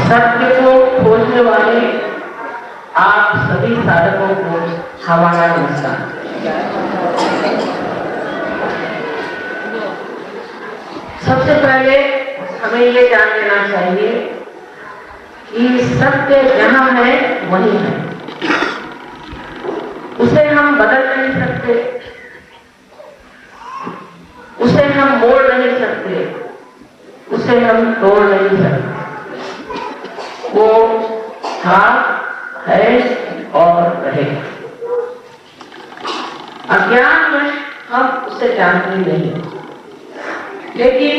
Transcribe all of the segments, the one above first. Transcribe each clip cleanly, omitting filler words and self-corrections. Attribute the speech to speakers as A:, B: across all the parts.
A: सत्य को खोजने वाले आप सभी साधकों को हमारा नमस्कार। सबसे पहले हमें ये जान लेना चाहिए कि सत्य जहां है वही है, उसे हम बदल नहीं सकते, उसे हम मोड़ नहीं सकते, उसे हम तोड़ नहीं सकते। वो था, है और रहेगा। अज्ञानवश हम उसे जानते नहीं, लेकिन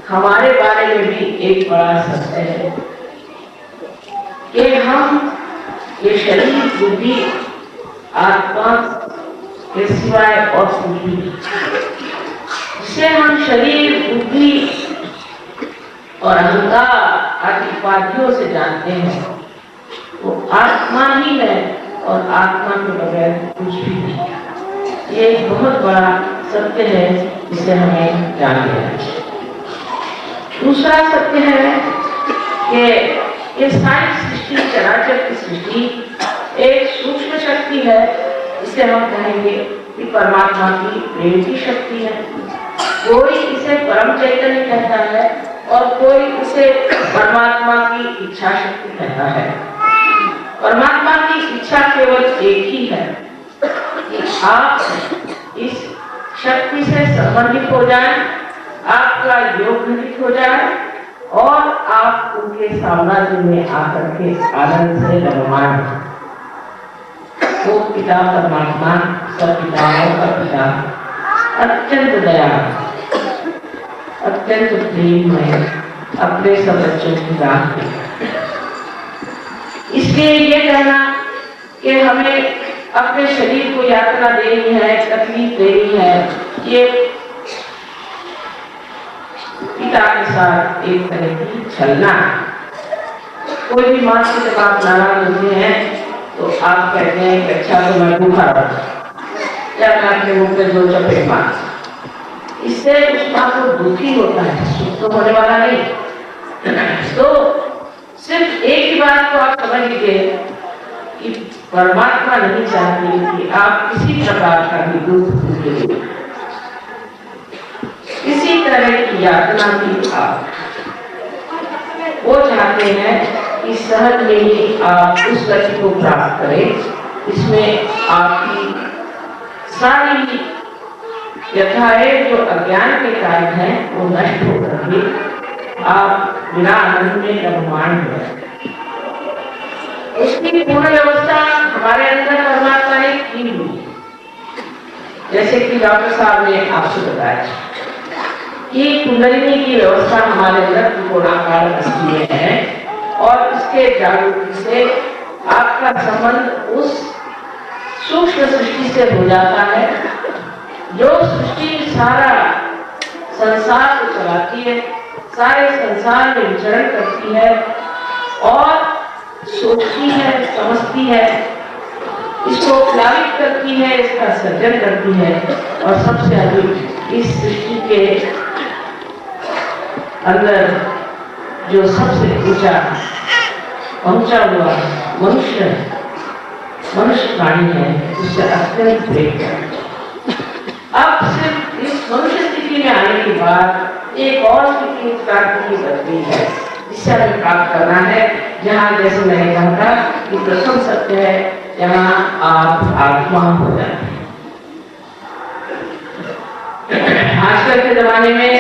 A: हमारे बारे में भी एक बड़ा सत्य है कि हम ये शरीर, बुद्धि, आत्मा के सिवाय और कुछ भी नहीं। जिसे हम शरीर, बुद्धि और अहंकार आदि उपाधियों से जानते हैं, वो आत्मा ही है और आत्मा के बगैर कुछ भी नहीं। ये एक बहुत बड़ा सत्य है जिसे हमें जानना है। दूसरा सत्य है कि ये सारी सृष्टि, चराचर की सृष्टि एक सूक्ष्म शक्ति है, जिसे हम कहेंगे कि परमात्मा की प्रेम की शक्ति है। कोई इसे परम चैतन्य कहता है और कोई इसे परमात्मा की इच्छा शक्ति कहता है। परमात्मा की इच्छा केवल एक ही है कि आप इस शक्ति से संबंधित हो जाएं, आपका योग घटित हो जाए और आप उनके साम्राज्य में आकर के आनंद से रममान। वो पिता परमात्मा, सब पिताओं का पिता, अत्यंत दयालु, अत्यंत प्रेममय, अपने सब बच्चों की राह में। इसलिए ये कहना कि हमें अपने शरीर को यातना देनी है, तकलीफ देनी है, ये पिता के साथ एक तरह की छलना है। कोई भी माँ से जब आप नाराज होते हैं तो आप कहते हैं कि अच्छा तो मैं भूखा रहा, या मैं अपने मुंह पे दो चपेट मार। इससे उस माँ को दुखी होता है, सुख तो होने वाला नहीं। तो सिर्फ एक ही बात को आप समझ लीजिए कि परमात्मा नहीं चाहती कि आप किसी प्रकार का भी दुख भोगे, किसी तरह की यातना भी आप। वो चाहते हैं कि सहज में ही आप उस गति को प्राप्त करें, इसमें आपकी सारी व्यथाएं जो अज्ञान के कारण है वो नष्ट हो करके आप बिना आनंद में रममान हो जाए। उसकी पूर्ण व्यवस्था हमारे अंदर परमात्मा ने की हुई, जैसे कि डॉक्टर साहब ने आपसे बताया कि कुंडलिनी की व्यवस्था हमारे अंदर त्रिकोणाकार अस्थि में है और इसके जागृति से आपका संबंध उस सूक्ष्म सृष्टि से हो जाता है जो सृष्टि सारा संसार को चलाती है, सारे संसार में विचरण करती है और सोचती है, समझती है, इसको प्लावित करती है, इसका सर्जन करती है और सबसे अधिक इस सृष्टि के अंदर जो सबसे ऊंचा पहुंचा हुआ मनुष्य प्राणी है, उससे अत्यंत प्रेम है। अब सिर्फ इस मनुष्य स्थिति में आने के बाद एक और स्थिति प्राप्ति की बदली है, जिसे हमें प्राप्त करना है, जहाँ जैसे मैंने कहा था कि प्रथम सत्य है, जहाँ आप आत्मा हो जाते हैं। आजकल के जमाने में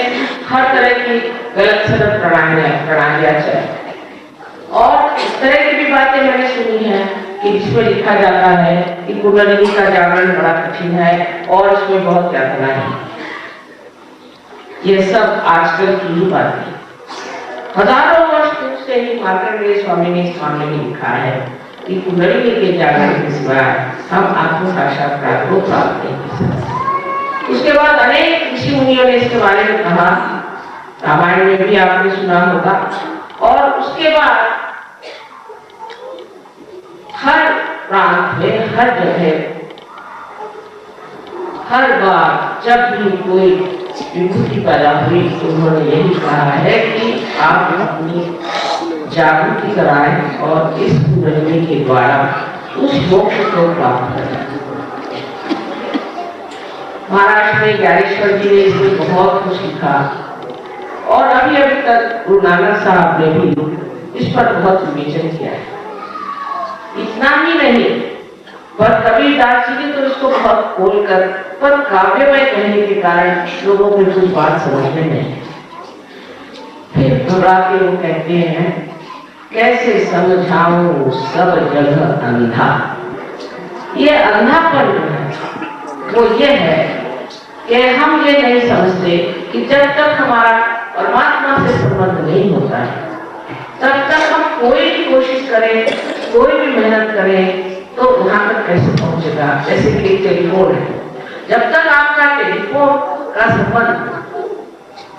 A: हर तरह की गलत सलत प्रणालियां चल और इस तरह की भी बातें मैंने सुनी है कि जिसमें लिखा जाता है कि कुंडलिनी का जागरण बड़ा कठिन है और इसमें बहुत यातना है। ये सब आजकल की ही बातें, हजारों वर्ष से ही मार्कंडेय स्वामी ने इस मामले में लिखा है कि कुंडलिनी के जागरण के सिवाय हम आत्म साक्षात्कार को प्राप्त नहीं कर सकते। उसके बाद अनेक ऋषि मुनियों ने इसके बारे में कहा, रामायण में भी आपने सुना होगा। और उसके बाद हर प्रांत में, हर जगह, हर बार जब भी कोई विभूति पैदा हुई तो उन्होंने यही कहा है कि आप अपनी जागृति कराए और इस कुंडलिनी के द्वारा उस मोक्ष को प्राप्त करें। महाराष्ट्र में ज्ञानेश्वर जी ने इसमें बहुत कुछ लिखा और अभी तक गुरु नानक साहब ने भी इस पर बहुत विवेचन किया है। इतना ही नहीं, पर कबीरदास जी ने तो इसको बहुत खोलकर पर काव्यमय कहने के कारण लोगों को कुछ बात समझ में नहीं। फिर घबरा के वो कहते हैं, कैसे समझाऊं सब जगह अंधा। ये अंधापन है वो ये है कि हम ये नहीं समझते कि जब तक हमारा परमात्मा से संबंध नहीं होता है तब तक हम कोई भी कोशिश करें, कोई भी मेहनत करें तो वहां तक कैसे पहुंचेगा। जैसे कि टेलीफोन है, जब तक आपका टेलीफोन का संबंध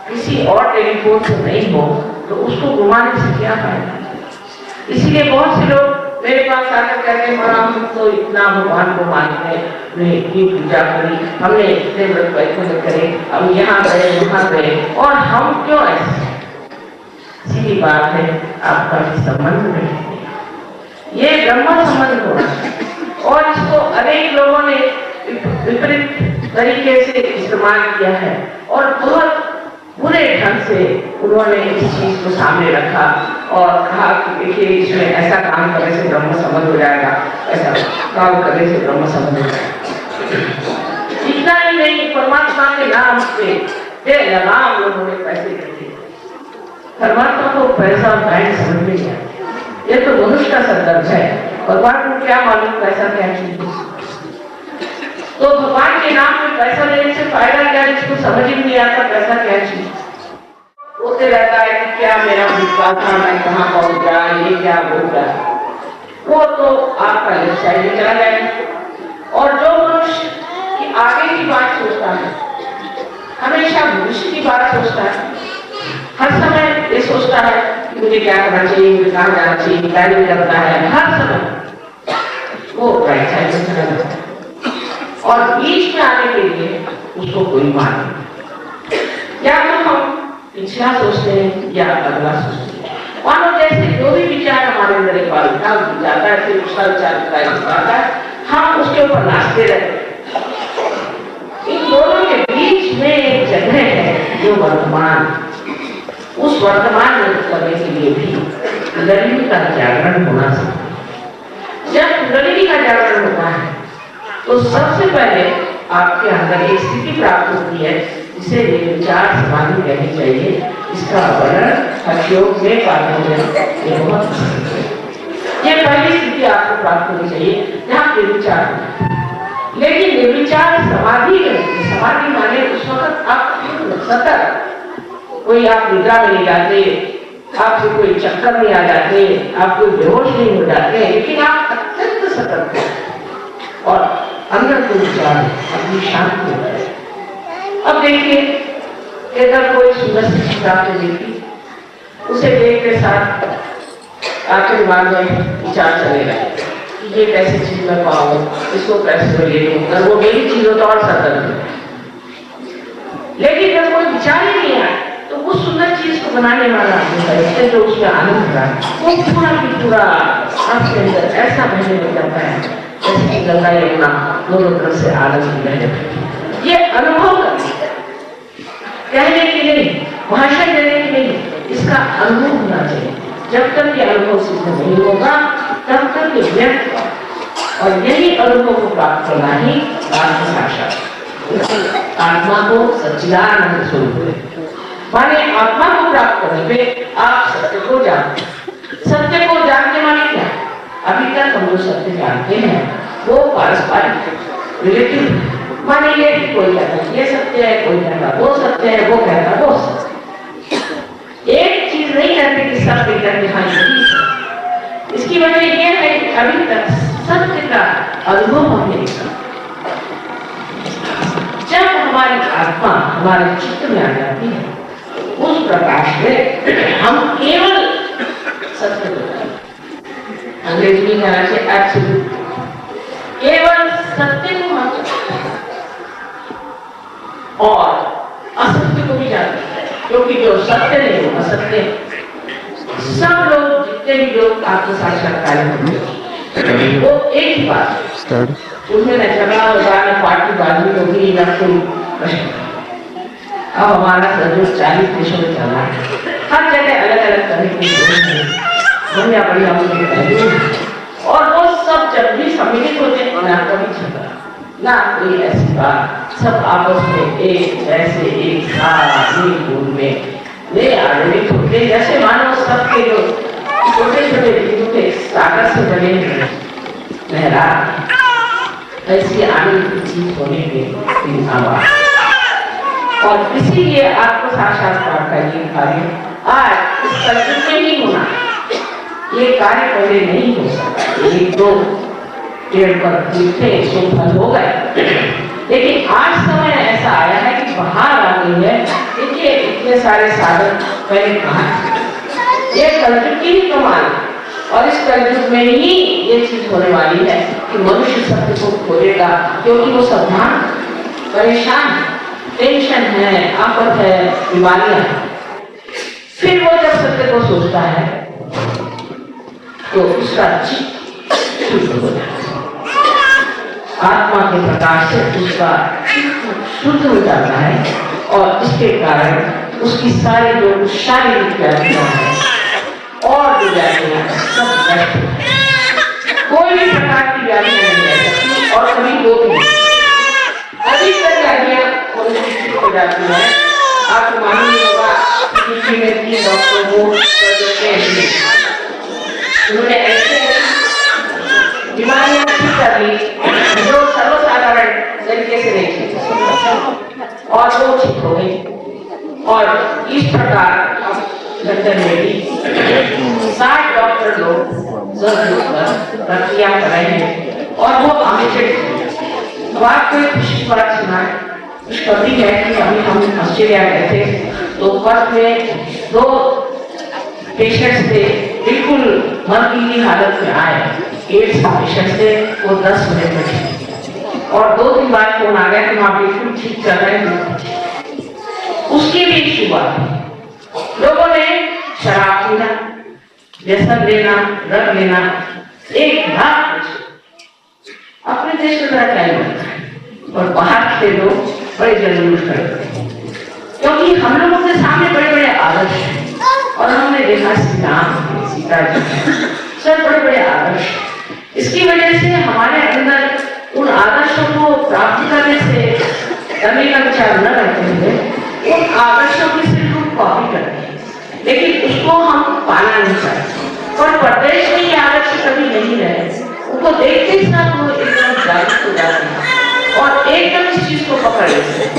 A: किसी और टेलीफोन से नहीं हो तो उसको घुमाने से क्या फायदा। इसीलिए बहुत से लोग मेरे पास आकर कहते हैं, हम तो इतना भगवान को मानते हैं, हमने इतनी पूजा करी, हमने इतने व्रत वैकुंठ करे, हम यहाँ गए वहां गए और हम क्यों ऐसे। सीधी बात है, आपका संबंध नहीं है, ये ब्रह्म संबंध होना। और इसको अनेक लोगों ने विपरीत तरीके से इस्तेमाल किया है और बहुत बुरे ढंग से उन्होंने इस चीज को सामने रखा और कहा कि देखिए इसमें ऐसा काम करने से ब्रह्म संबंध हो जाएगा, ऐसा काम करने से ब्रह्म संबंध हो जाएगा। इतना ही नहीं, परमात्मा के नाम पे लगाम लोगों ने पैसे कर दिए। परमात्मा को पैसा बैंक समझ में नहीं आता, ये तो मनुष्य का संदर्भ है। भगवान को क्या मालूम पैसा क्या चीज है। तो भगवान के नाम पे पैसा देने से फायदा क्या, जिसको समझ ही नहीं आता पैसा क्या चीज। होते रहता है कि क्या मेरा विश्वास था, मैं कहाँ पहुंच गया, ये क्या हो गया, वो तो आपका लेफ्ट साइड में चला जाएगा। और जो मनुष्य की आगे की बात सोचता है, हमेशा भविष्य की बात सोचता है, हर समय ये सोचता है कि मुझे क्या करना चाहिए, मुझे कहाँ जाना चाहिए, प्लानिंग करता है हर समय, वो राइट साइड में चला जाता है। और बीच में आने के लिए उसको कोई मान नहीं। या तो हम पिछला सोचते हैं या अगला सोचते हैं। मानो जैसे जो भी विचार हमारे अंदर एक बार जाता है, फिर दूसरा विचार आता है, हम उसके ऊपर नाचते रहते हैं। इन दोनों के बीच में एक जगह है जो वर्तमान, उस वर्तमान में करने के लिए भी कुंडलिनी का जागरण होना चाहिए। जब कुंडलिनी का जागरण होता है तो सबसे पहले आपके अंदर एक स्थिति प्राप्त होती है जिसे निर्विचार समाधि कहनी चाहिए। इसका वर्णन हठयोग में पाठों में बहुत ये पहली स्थिति आपको प्राप्त होनी चाहिए जहाँ निर्विचार। लेकिन निर्विचार समाधि में, समाधि माने उस वक्त आप सतर्क, कोई आप निद्रा में नहीं जाते, आपसे कोई चक्कर नहीं आ जाते, आप कोई बेहोश नहीं हो जाते, लेकिन आप अत्यंत सतर्क हैं और अंदर को विचार अपनी शांति हो जाए। अब देखिए, अगर कोई सुंदर सी चीज आपने देखी, उसे देखते साथ आपके दिमाग में विचार चलेगा कि ये कैसी चीज मैं पाऊं, इसको कैसे ले लूं, अगर वो मेरी चीज हो तो और सतर्क है। लेकिन अगर कोई विचार ही नहीं आए तो उस सुंदर चीज को बनाने वाला है, जो उसमें आनंद रहा वो पूरा की पूरा आपके अंदर ऐसा बहने लग जाता है जैसे कि गंगा यमुना दोनों तरफ से आनंद बहने। ये अनुभव कहने के लिए, भाषण देने के लिए, इसका अनुभव होना चाहिए। जब तक ये अनुभव सिद्ध नहीं होगा तब तक ये व्यक्त होगा, और यही अनुभव को प्राप्त करना ही आत्म साक्षात्कार, आत्मा को सच्चिदानंद स्वरूप माने। आत्मा को प्राप्त करने पे आप सत्य को जानते। सत्य को जानने माने क्या? अभी तक हम जो सत्य जानते हैं वो पारस्परिक रिलेटिव, माने ये कोई कहता है ये सत्य है, कोई कहता वो सत्य है, वो कहता वो सत्य। एक चीज नहीं कहते कि सब विज्ञान दिखाई देती। इसकी वजह ये है कि अभी तक सत्य का अनुभव हमने किया। जब हमारी आत्मा हमारे चित्त में आ जाती है, उस प्रकाश में हम केवल सत्य को, अंग्रेजी में कहना चाहिए एब्सोल्यूट, केवल सत्य को हम और असत्य को भी जानते हैं, क्योंकि जो सत्य नहीं वो असत्य। सब लोग जितने भी लोग आत्म साक्षात्कार होते वो एक ही बात, उसमें न झगड़ा होगा, न पार्टीबाजी होगी, न कोई प्रश्न। अब हमारा सदस्य 40 देशों में चल रहा है, हर जगह अलग अलग तरह के लोग हैं, बढ़िया बढ़िया उनके पहलू हैं, और वो सब जब भी सम्मिलित होते हैं ना कभी झगड़ा ना कोई ऐसी बात, सब आपस में एक जैसे एक साथ एक रूप में ले आनंदित होते, जैसे मानो सबके जो छोटे छोटे दिल सागर से बने हुए लहरा, ऐसी आनंद की चीज होने के आवाज। और इसीलिए आपको साक्षात्कार का ये कार्य आज इस कल्पना में नहीं होना, ये कार्य पहले नहीं हो सकता, एक दो पेड़ पर थे सो फल हो गए, लेकिन आज समय ऐसा आया है कि बाहर आ गई है। देखिए इतने सारे साधन पहले कहा, ये कलयुग की ही कमाल, और इस कलयुग में ही ये चीज होने वाली है कि मनुष्य सत्य को खोजेगा, क्योंकि वो सावधान परेशान, टेंशन है, आफत है, बीमारियां हैं। फिर वो जब सत्य को सोचता है तो उसका चित्त शुद्ध हो जाता है, आत्मा के प्रकाश से उसका शुद्ध हो जाता है, और इसके कारण उसकी सारी जो शारीरिक व्याधियां हैं और जो व्याधियां हैं सब नष्ट हो जाती, कोई भी प्रकार की व्याधि नहीं रह सकती, और कभी वो भी अधिकतर व्याधियां हो जाती है। आपको मालूम होगा कि में 3 डॉक्टर वो उन्होंने ऐसे बीमारियां ठीक कर ली जो सर्वसाधारण तरीके से नहीं थी, और वो ठीक हो गई। और इस प्रकार लंदन में भी 60 डॉक्टर लोग प्रक्रिया कर रहे हैं, और वो अमेरिकन। अब आपको एक खुशी बात सुना है, कुछ कभी है कि अभी हम ऑस्ट्रेलिया गए थे, तो पर्थ में 2 पेशेंट्स थे बिल्कुल मरने की हालत में आए, एड्स पेशेंट थे, वो 10 मिनट में थे, और 2 दिन बाद फोन आ गया कि वहां बिल्कुल ठीक कर रहे हैं। उसकी भी शुरुआत लोगों ने शराब पीना, व्यसन लेना, ड्रग लेना, एक लाख अपने देश में क्या होता है, और बाहर के लोग बड़े जरूर करते हैं, क्योंकि हम लोगों के सामने बड़े बड़े आदर्श हैं, और हमने देखा श्री राम सीता जी सब बड़े बड़े आदर्श। इसकी वजह से हमारे अंदर उन आदर्शों को प्राप्त करने से करने का विचार न रखते हुए उन आदर्शों की सिर्फ हम कॉपी करते हैं, लेकिन उसको हम पाना नहीं चाहते। और प्रदेश में ये आदर्श कभी नहीं रहे, उनको देखते ही साथ वो एकदम जागरूक हो जाते हैं और एकदम इस चीज को पकड़ लेते हैं।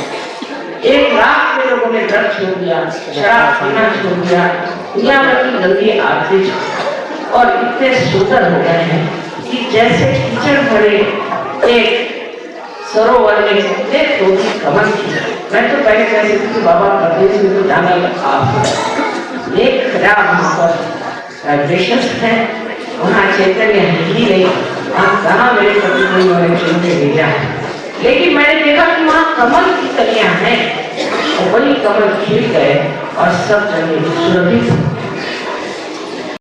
A: 1 लाख के लोगों ने ड्रग छोड़ दिया, शराब पीना छोड़ दिया, दुनिया भर की गंदी आदतें, और इतने सुंदर हो गए हैं कि जैसे कीचड़ भरे एक सरोवर में कितने धोबी कमल थी। मैं तो पहले कहती थी कि बाबा प्रदेश में तो जाना आप एक खराब वहां पर वाइब्रेशन है, वहां चैतन्य है ही नहीं, आप कहाँ मेरे पति को मैंने चुन के भेजा है। लेकिन मैंने देखा कि वहां कमल की कलियां हैं, और वही कमल खिल गए और सब जगह सुरभित